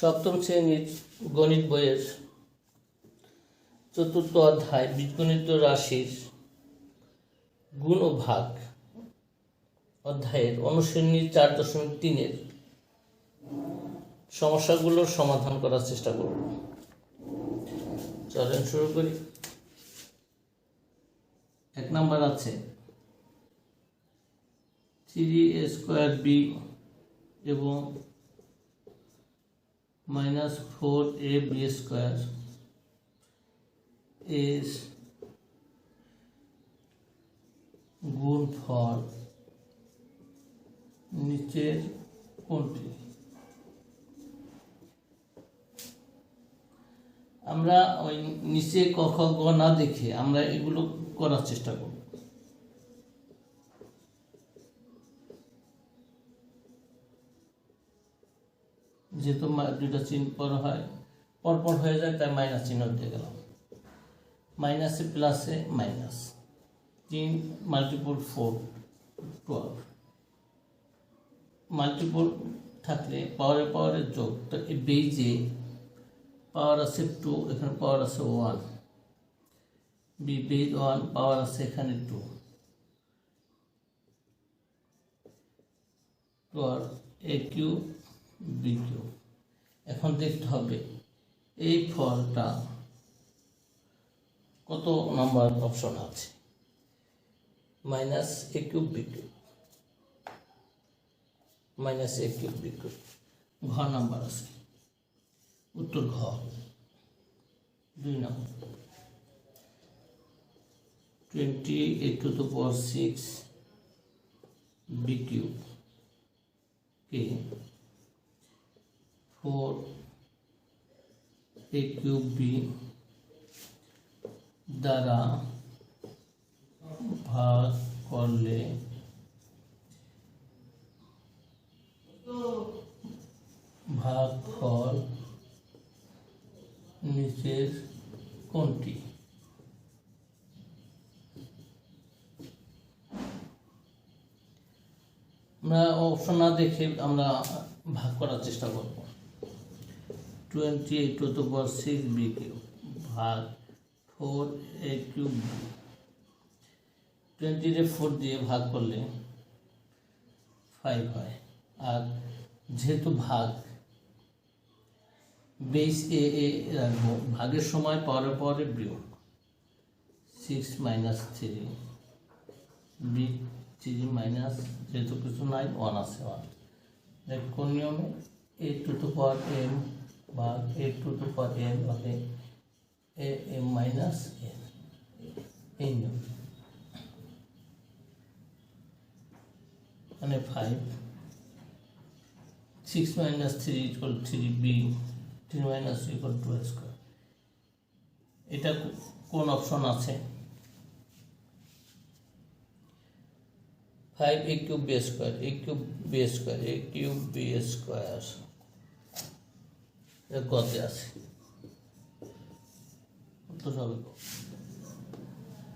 সপ্তম শ্রেণীর গণিত বইয়ের চতুর্থ অধ্যায় বীজগণিত রাশির গুণ ও ভাগ অধ্যায়ের অনুশীলনী 4.3-এর সমস্যাগুলোর সমাধান করার চেষ্টা করব। চলেন শুরু করি। 1 নাম্বার আছে 3a² এবং -4ab² এর গুণফল নিচের কোনটি? আমরা ওই নিচে ক খ গ না দেখে আমরা এগুলো করার চেষ্টা করব। যেহেতু দুইটা চিহ্ন পরপর হয়ে যায়, তাই মাইনাস চিহ্ন দিয়ে গেলাম। মাইনাসে প্লাসে মাইনাস 3 × 4 12 মাল্টিপল থাকলে পাওয়ারে যোগ, তো এই বেজে পাওয়ার আছে 2, এখানে পাওয়ার আছে 1, বি বেজ 1 পাওয়ার আছে এখানে 2, তো আর a³ b³ এখন দেখতে হবে এই ফলটা কত নাম্বার অপশন আছে। -a³ b³ -a³ b³ ঘ নাম্বার আছে, উত্তর ঘ। 2 নম্বর 28⁶ b³ কে 4a³ দ্বারা ভাগ করলে ভাগফল নিচের কোনটি? আমরা অপশন না দেখে আমরা ভাগ করার চেষ্টা করব। 28⁶ b³ ভাগ 4a³ 20 দিয়ে ভাগ করলে 5 হয়। আর যেহেতু ভাগ বেস এ রাখবো, ভাগের সময় পরে বিয়োগ 6 - 3 b³ মাইনাস, যেহেতু কিছু নাই 1 আছে 1। দেখ কোন নিয়মে a⁴m ভাগ a⁴n হবে am - n, এই নিয়ম। মানে 5 6 - 3 = 3b 3 - 2 = 2²। এটা কোন অপশন আছে? 5a³ b² এটা কতে আছে? উত্তর হবে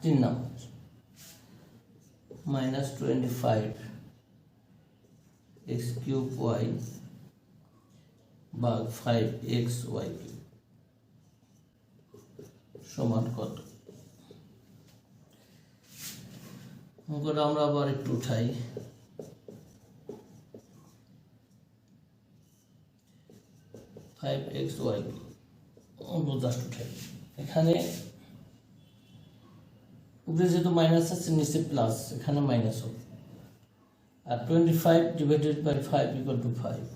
3 নম্বর -25 x³ ভাগ 5xy³ সমান কত? অঙ্কটা আমরা আবার একটু উঠাই। 5xy জাস্ট উঠাই। এখানে উপরে যেহেতু মাইনাস আছে, নিচে প্লাস, এখানে মাইনাস হবে। আর 25 / 5 = 5।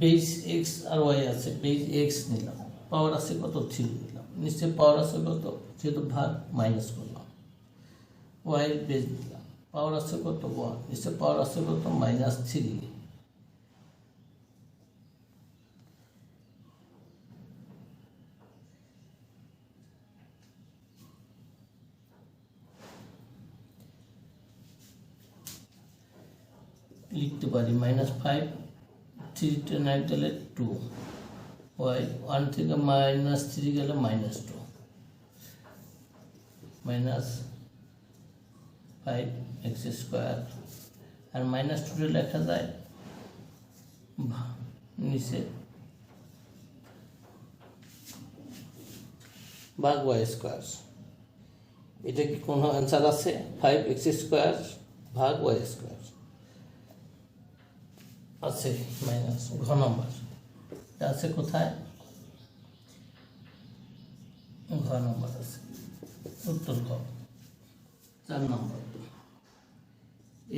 বেস এক্স আর ওয়াই আছে, বেস এক্স নিলাম, পাওয়ার আছে কত? 3 নিলাম, নিচে পাওয়ার আছে কত? যেহেতু ভাগ মাইনাস করলাম। ওয়াই বেস দিলাম, পাওয়ার আছে কত? 1, নিচে পাওয়ার আছে কত? -3। লিখতে পারি -5 3 × 9 গেলে 2, ওয়াই 1 থেকে -3 গেলে -2 5x² আর -2 লেখা যায় নিচে ভাগ ওয়াই স্কোয়ার। এটা কি কোনো অ্যান্সার আছে? 5x² ভাগ ওয়াই স্কোয়ার আছে মাইনাস ঘ নম্বর আছে কোথায়? ঘ নম্বর আছে, উত্তর ঘ। 4 নম্বর,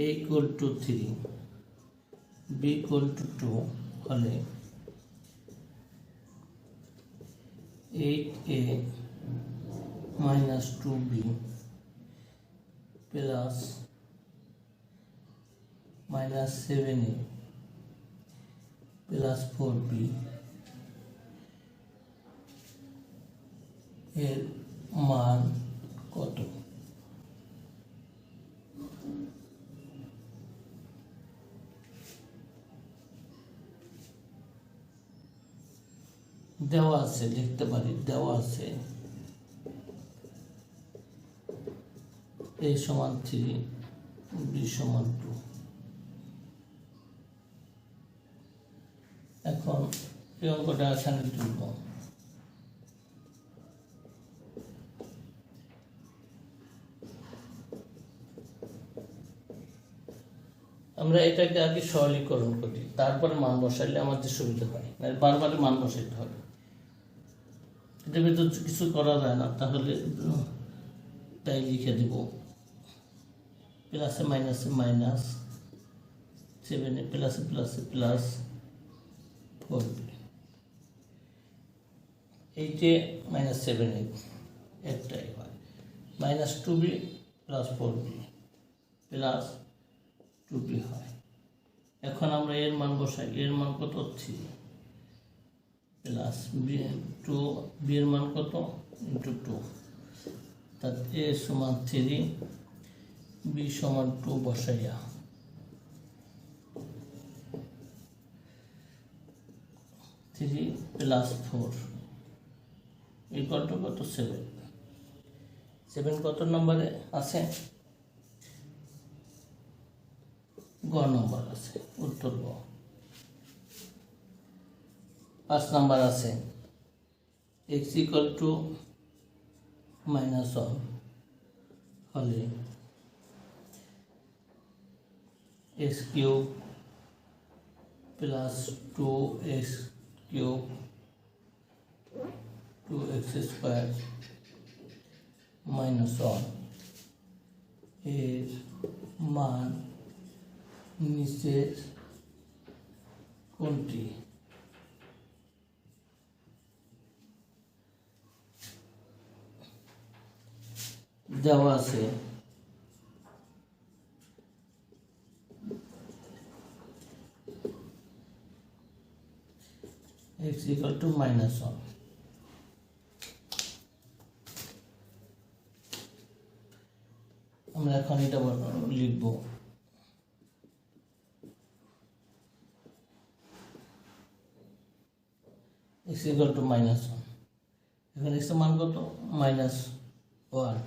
a = 3 b = 2 হলে 8a - 2b plus -7a plus 4b এর মান কত? দেওয়া আছে, লিখতে পারি, দেওয়া আছে a = 3 b = 2। এখন এই অঙ্কটা এখানে তুলব। আমরা এটাকে আগে সরলীকরণ করি, তারপরে মান বসাইলে আমাদের সুবিধা হয়, মানে বারবার মান বসাইতে হবে। এটার ভিতর কিছু করা যায় না, তাহলে তাই লিখে দিব প্লাসে মাইনাসে মাইনাস 7a প্লাসে প্লাসে প্লাস 4b। এই যে -7a একটাই হয়, -2b plus 4b plus 2b হয়। এখন আমরা এর মান বসাই, এর মান কত? 3 প্লাস b এর মান কত? × 2। তাহলে a = 3 b = 2 বসাইয়া 3 প্লাস 4 = কত? 7। 7 কত নম্বরে আছে? গ নম্বর আছে, উত্তর গ। 5 নম্বর আছে x = -1 হলে x³ প্লাস 2x³ 2x² -1 এর মান নিচের কোনটি? দেওয়া আছে x = -1। আমরা এখন এটা লিখব x = -1। এখানে x এর মান কত? -1।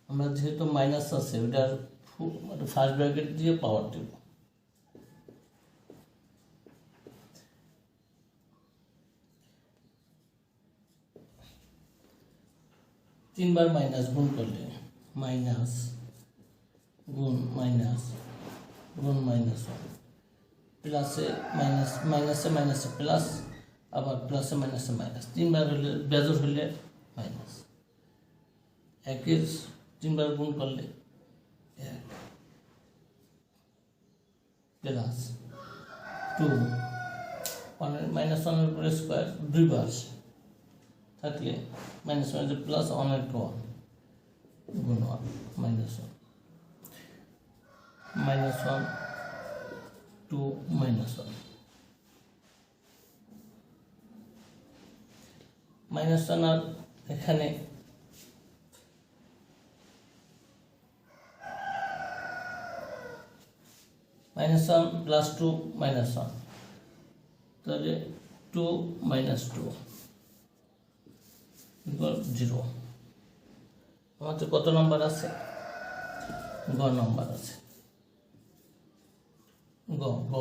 আমরা যেহেতু মাইনাস আছে ওটার ফার্স্ট ব্র্যাকেট দিয়ে পাওয়ার দেব। তিনবার মাইনাস গুণ করলে মাইনাস গুণ মাইনাস গুণ -1 প্লাসে মাইনাস মাইনাসে মাইনাসে প্লাস আবার প্লাসে মাইনাসে মাইনাস, তিনবার হলে বেজোর হলে মাইনাস। 1-এর 3বার গুণ করলে 1 প্লাস 2 -1 এর উপরে স্কোয়ার 2 বার থাকলে -1 প্লাস 1 গুণ 1 -1 -1 2 -1 -1 আর এখানে -1 প্লাস 2 -1, তাহলে 2 - 2 = 0। আমাদের কত নম্বর আছে? গ নম্বর আছে, গ গ।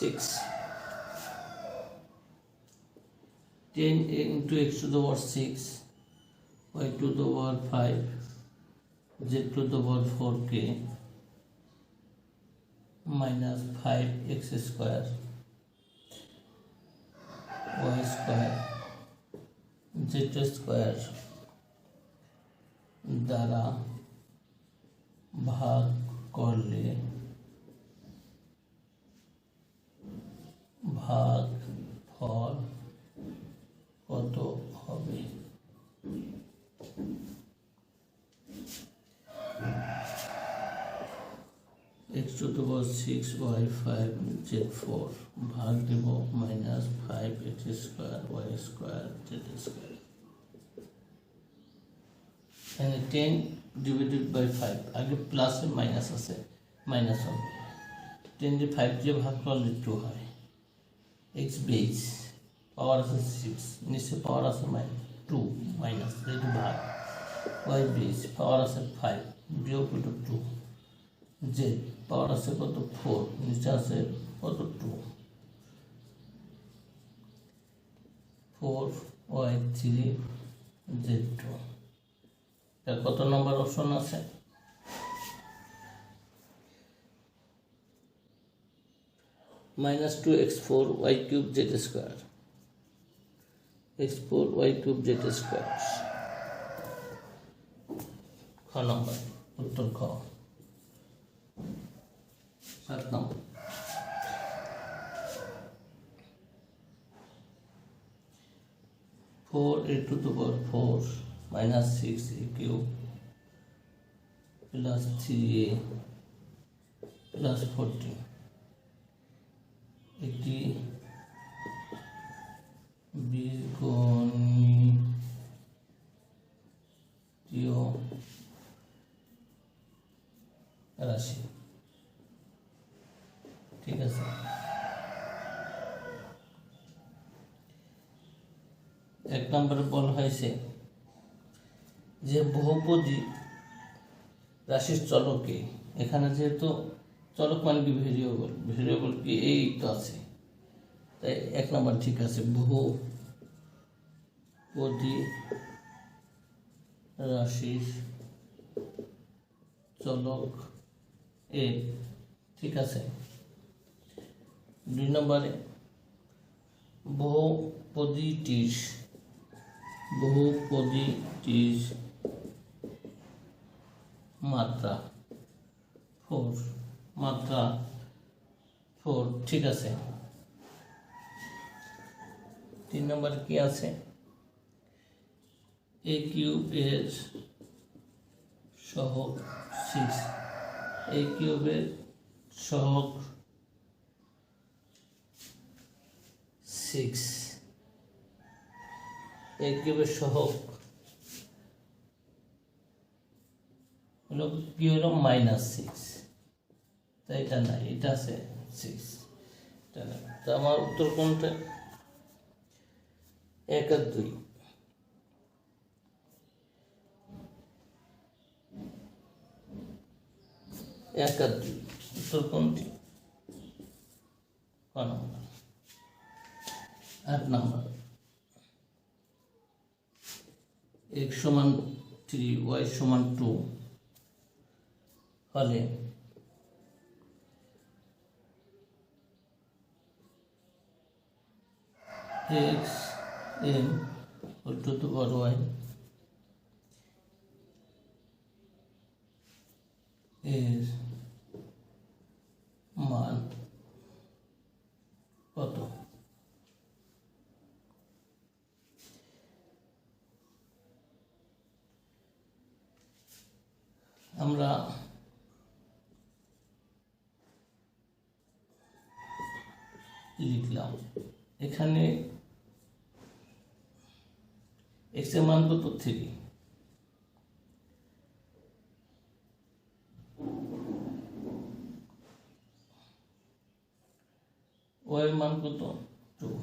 6, 10 into x to the power 6, y to the power 5, z to the power 4k minus 5x square y square z square দ্বারা ভাগ করলে ভাগ ফল কত হবে? x to the power 6 y 5 z 4 ভাগ দেব minus 5x square y square z square. এখানে 10 divided by 5, আগে প্লাসে মাইনাস আছে, মাইনাস হবে। 10 দিয়ে 5 দিয়ে ভাগ করলে 2 হয়। x বেস পাওয়ার আছে 6, নিচে পাওয়ার আছে 2 মাইনাস যেহেতু ভাগ। y বেস পাওয়ার আছে 5 বিয়োগ 2, z পাওয়ার আছে কত 4, নিচে আছে কত 2, 4 y 3 z 2। কত নম্বর অপশন আছে? -2x4 y cube z square, x4 y cube z square। খ নম্বর উত্তর খ। 7 নম্বর, four a to the power 4 minus 6a cube plus 3a plus 14 একটি বীজগণিতীয় রাশি। ঠিক আছে, এক নম্বরে বলা হয়েছে যে বহুপদী রাশির চলকে, এখানে যেহেতু চলক মানে কি ভেরিয়েবল, ভেরিয়েবল কি এই তো আছে, তাই এক নম্বর ঠিক আছে। বহুপদী রাশির চলক এ, ঠিক আছে। 2 নম্বরে বহুপদীটির মাত্রা 4, ঠিক আছে। 3 নম্বর কি আছে? a কিউব এর সহগ 6, a কিউবের সহগ 6, a কিউবের সহগ হলো কি হলো -6, তাই এটা না, এটা আছে 6, এটা না। তো আমার উত্তর কোনটা? 1 আর 2। উত্তর কোনটি? 8 নম্বর, x সমান 3 y সমান 2 হলে x m whole to the power y এর মান কত? আমরা লিখলাম এখানে x এর মান কত 3, y এর মান কত 2,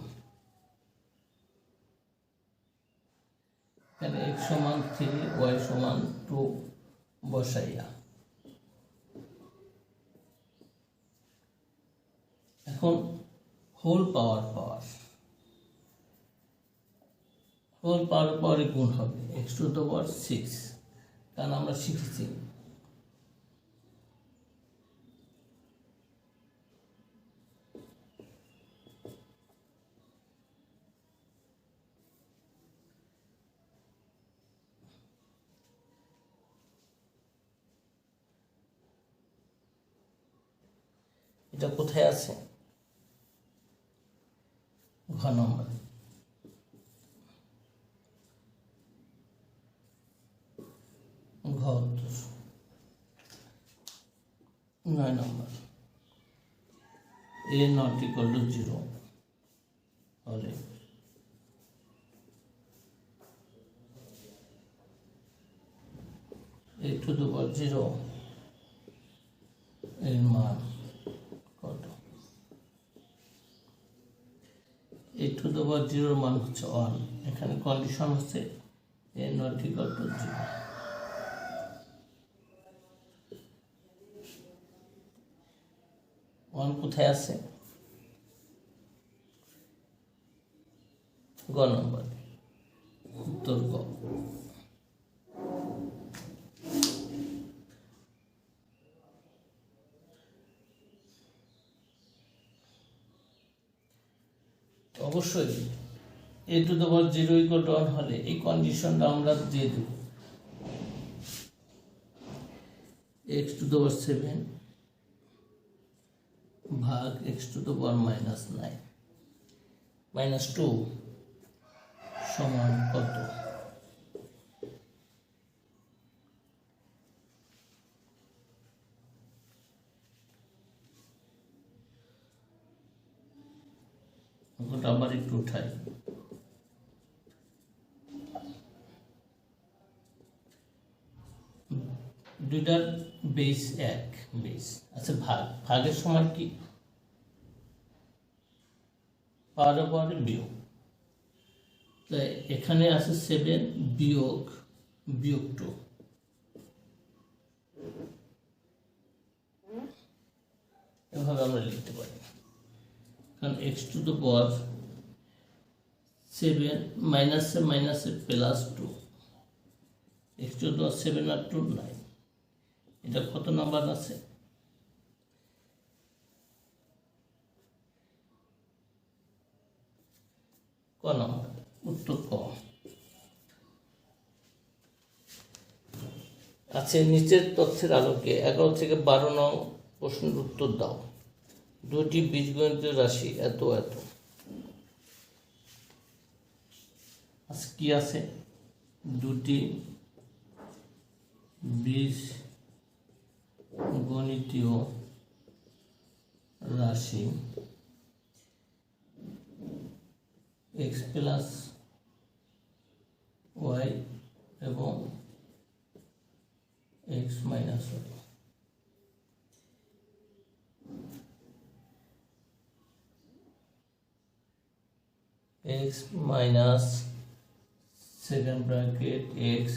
এখানে x সমান 3 y সমান 2 বসাইয়া এখন হোল পাওয়ার হোল পাওয়ার পাওয়ারে গুণ হবে এক্স টু দ্য পাওয়ার 6, কারণ আমরা শিখেছি এটা কোথায় আছে, ঘ নম্বর। ঘ উত্তর। 9 নম্বর, a not equal to 0 হলে a to the power 0 এর মান কত? a to the power 0 এর মান হচ্ছে 1, এখানে কন্ডিশন হচ্ছে a not equal to 0। কোথায় আছে, গ নম্বর, উত্তর গ। অবশ্যই a to the power 0 equal to 1 হলে এই কন্ডিশনটা আমরা দিয়ে দেব, x to the power 7 ভাগ x to the power -9 -2 সমান কত? অঙ্কটা আবার একটু উঠাই। দুইটার বেস এক বেস। আচ্ছা, ভাগের সময় কি পাওয়ারে বিয়োগ, তাই এখানে আছে 7 বিয়োগ 2, এভাবে আমরা লিখতে পারি, কারণ x টু দ্য পাওয়ার 7 মাইনাসে plus 2, x to the power 7 আর 2 9, এটা কত নাম্বার আছে? ক নম্বর, উত্তর ক। আচ্ছা, নিচের তথ্যের আলোকে 11 থেকে 12 নং প্রশ্নের উত্তর দাও। দুটি বীজগণিতের রাশি এত এত। আচ্ছা, কি আছে? দুটি বীজগণিতীয় রাশি x প্লাস y এবং x minus y। x minus second bracket x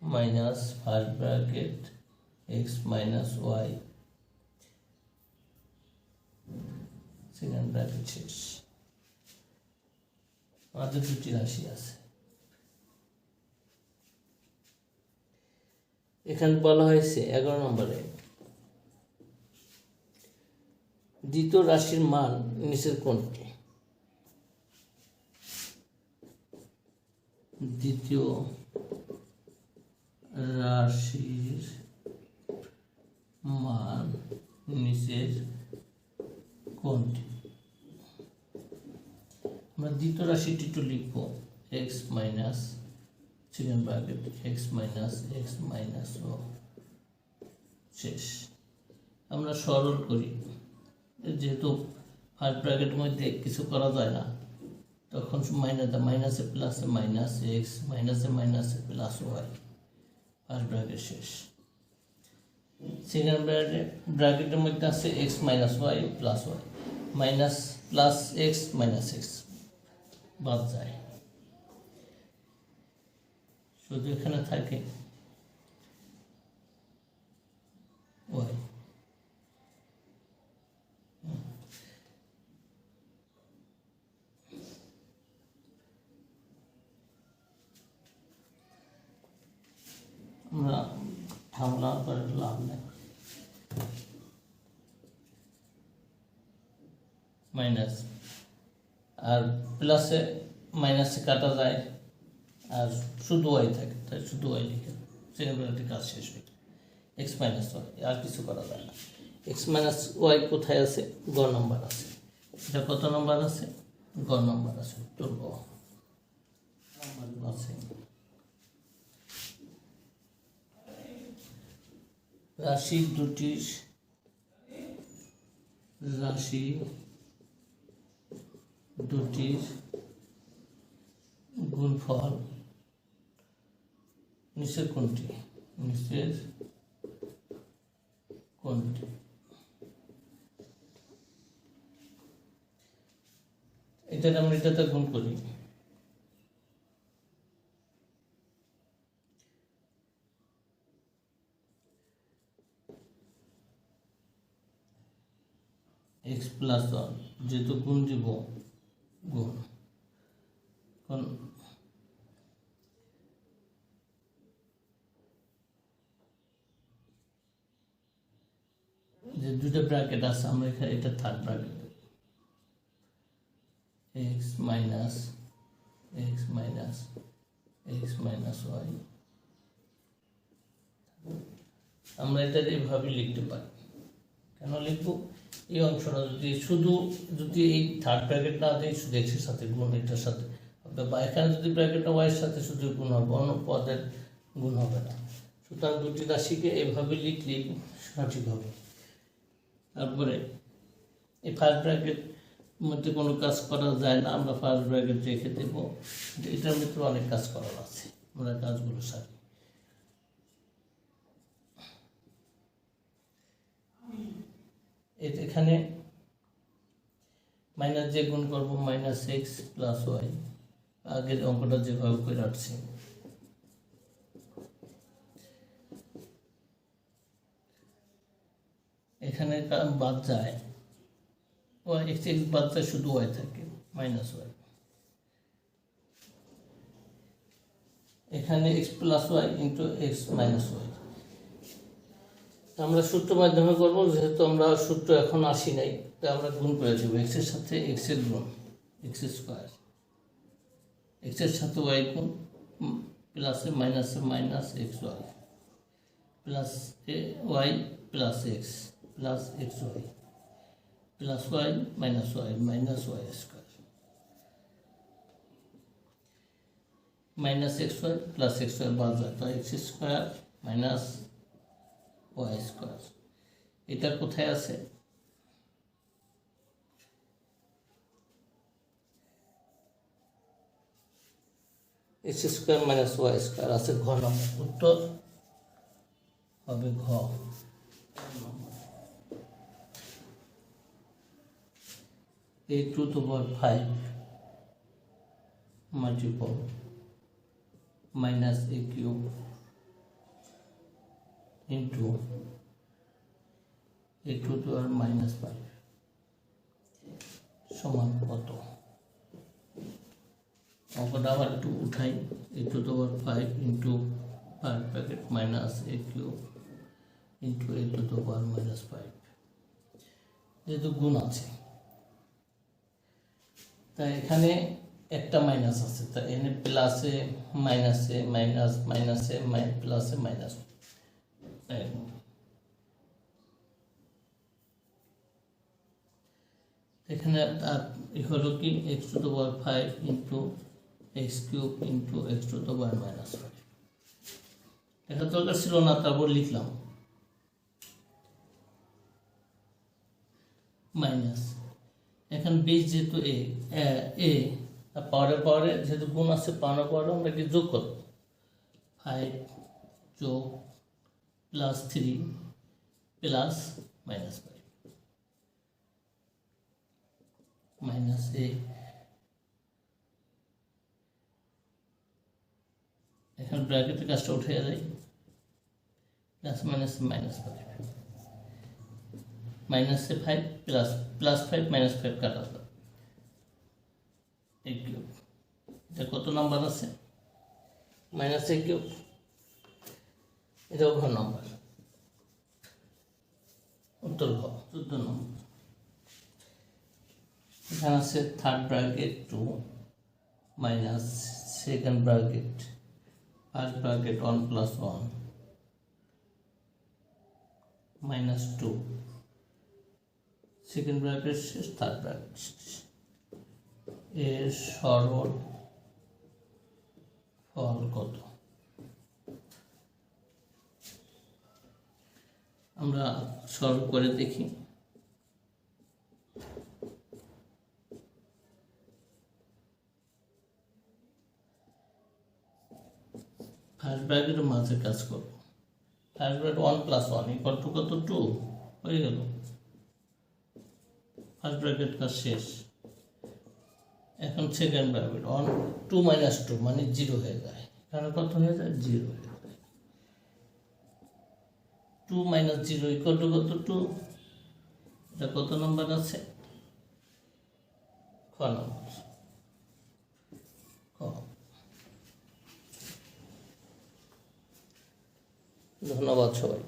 minus first bracket x minus y second bracket শেষ। আমাদের দুটি রাশি আছে, এখানে বলা হয়েছে 11 নম্বরে দ্বিতীয় রাশির মান নিচের কোনটি? দ্বিতীয় রাশির মান নিচের কোনটি? আমরা দ্বিতীয় রাশিটি একটু লিখব, x minus second bracket x minus ও শেষ। আমরা সরল করি, যেহেতু ফার্স্ট ব্র্যাকেটের মধ্যে কিছু করা যায় না, তখন মাইনাসে প্লাসে মাইনাস এক্স মাইনাসে প্লাস ওয়াই, ফার্স্ট ব্র্যাকেট শেষ। সেকেন্ড ব্র্যাকেটের মধ্যে আছে x minus y plus y, minus plus x minus x বাদ যায়, শুধু এখানে থাকে ওয়াই। ঝামেলা করে লাভ নেই। মাইনাস আর প্লাসে মাইনাসে কাটা যায়, আর শুধু ওয়াই থাকে, তাই শুধু ওয়াই লিখে সিঙ্গুলারিটি কাজ শেষ হয়ে এক্স মাইনাস ওয়াই, আর কিছু করা যায় না। এক্স মাইনাস ওয়াই কোথায় আছে? গ নম্বর আছে। এটা কত নম্বর আছে? গ নম্বর আছে, উত্তর গ নম্বর আছে। রাশি দুটির গুণফল নিচের কোনটি? এটা আমরা এটাতে গুণ করি। এক্স প্লাস ওয়ান যেহেতু গুণ দিব, গুণ কোন যে দুটো ব্র্যাকেট আছে, আমরা এখানে এটা third bracket x minus y, আমরা এটা এইভাবে লিখতে পারি। কেন লিখবো? এই অংশটা যদি এই থার্ড ব্র্যাকেট না দেয়, শুধু এক্সের সাথে গুণ এটার সাথে হবে, বা এখানে যদি ব্র্যাকেটটা ওয়াইয়ের সাথে শুধু গুণ হবে, অন্য পদের গুণ হবে না। সুতরাং দুটি রাশিকে এইভাবে লিখলেই সঠিক হবে। তারপরে এই ফার্স্ট ব্র্যাকেট মধ্যে কোনো কাজ করা যায় না, আমরা ফার্স্ট ব্র্যাকেট রেখে দেব। এটার মধ্যে অনেক কাজ করার আছে, আমরা কাজগুলো সারি। এখানে মাইনাস যে গুণ করবো, মাইনাস এক্স প্লাস ওয়াই, আগের অঙ্কটা যেভাবে করে আসছে। এখানে বাদ যায় ওয়াই, এক্স বাদ যায়, শুধু ওয়াই থাকে, মাইনাস ওয়াই। এখানে x plus y into x minus y. আমরা সূত্র মাধ্যমে করবো, যেহেতু আমরা সূত্র এখন আসি নাই, তাই আমরা গুণ করে দেবো। এক্সের সাথে এক্সের গুণ, এক্স স্কোয়ার, এক্সের সাথে ওয়াই গুণ, প্লাসে মাইনাসে minus x y, plus y plus x y, plus y minus y square, minus x y plus x y বাদ যায়, তো x square minus y square. এটা কোথায় আছে? X square minus y square আছে ঘ নম্বর, উত্তর হবে ঘ। a to the power 5 multiple minus a cube into a to the power minus 5 সমান কত? অঙ্কটা আবার একটু উঠাই। a to the power 5 into per bracket minus a cube into a to the power minus 5, যেহেতু গুণ আছে তাই এখানে একটা মাইনাস আছে, তাই এখানে প্লাসে মাইনাসে মাইনাস মাইনাসে প্লাসে মাইনাস। এখানে হলো কি x to the power 5 into x cube into x to the power minus 5। এটা দরকার ছিল না, তারপর লিখলাম মাইনাস। এখন বেস যেহেতু এ পাওয়ারে যেহেতু গুণ আছে, পাওয়ারে আমরা কি যোগ করব, 5 যোগ প্লাস 3 প্লাস মাইনাস 5 মাইনাস এ। এখন ব্র্যাকেটের কাজটা উঠে যায়, প্লাস মাইনাস মাইনাস 5, মাইনাসে 5 প্লাস 5 মাইনাস 5 কাটা যায়, এ কিউব। এটা কত নাম্বার আছে? মাইনাস এ কিউব। এটাও ঘ নম্বর। উত্তর ঘ। 14 নম্বর, এখানে আছে third bracket 2 minus second bracket first bracket 1 plus 1 minus 2 second bracket শেষ থার্ড ব্র্যাকেট শেষ। এর সরল ফল কত? আমরা সরল করে দেখি। ফার্স্ট ব্র্যাকেটের মাঝে কাজ করব। First bracket 1 plus 1 equal to কত? 2 হয়ে গেল। ফার্স্ট ব্র্যাকেট কাজ শেষ। এখন সেকেন্ড ব্র্যাকেট 2 মাইনাস 2 মানে 0 হয়ে যায়। এখানে কত হয়ে যায়? 0 হয়ে যায়। 2 মাইনাস 0 ইকুয়াল টু কত? 2। এটা কত নম্বর আছে? খ নম্বর। ধন্যবাদ সবাই।